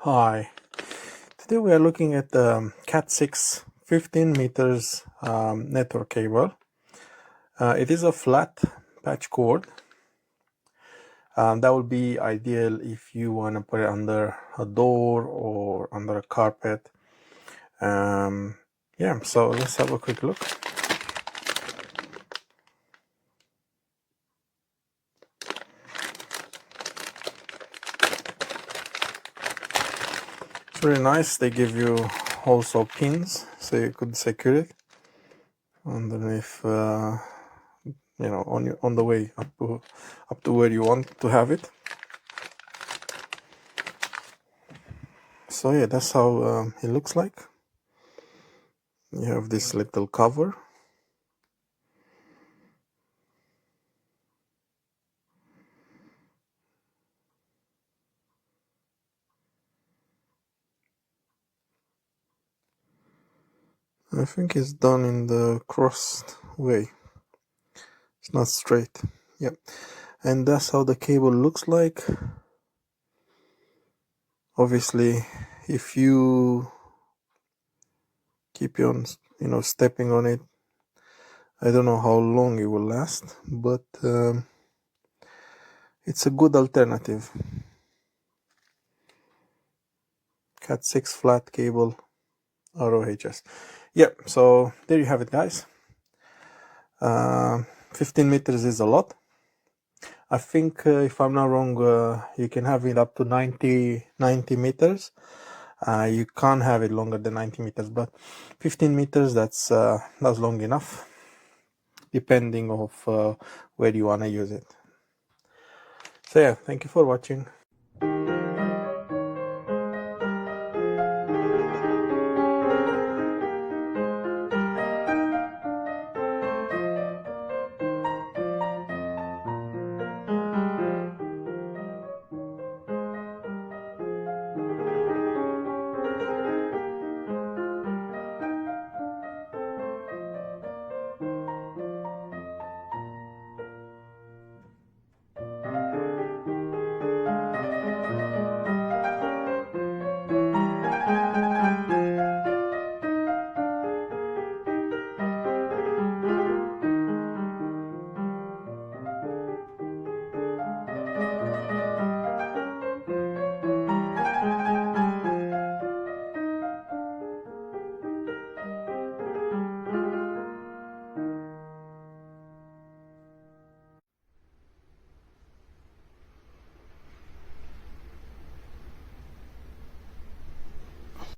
Hi, today we are looking at the Cat6 15 meters network cable. It is a flat patch cord. That would be ideal if you want to put it under a door or under a carpet. Yeah, so let's have a quick look. It's really nice. They give you also pins so you could secure it underneath, you know, on the way up to where you want to have it. So yeah, that's how it looks like. You have this little cover. I think it's done in the crossed way. It's not straight. Yep. And that's how the cable looks like. Obviously, if you keep on, stepping on it, I don't know how long it will last, but it's a good alternative. Cat6 flat cable ROHS. Yep, so there you have it, guys. 15 meters is a lot. I think, if I'm not wrong, you can have it up to 90 meters. You can't have it longer than 90 meters, but 15 meters, that's long enough, depending of where you want to use it. So yeah, thank you for watching.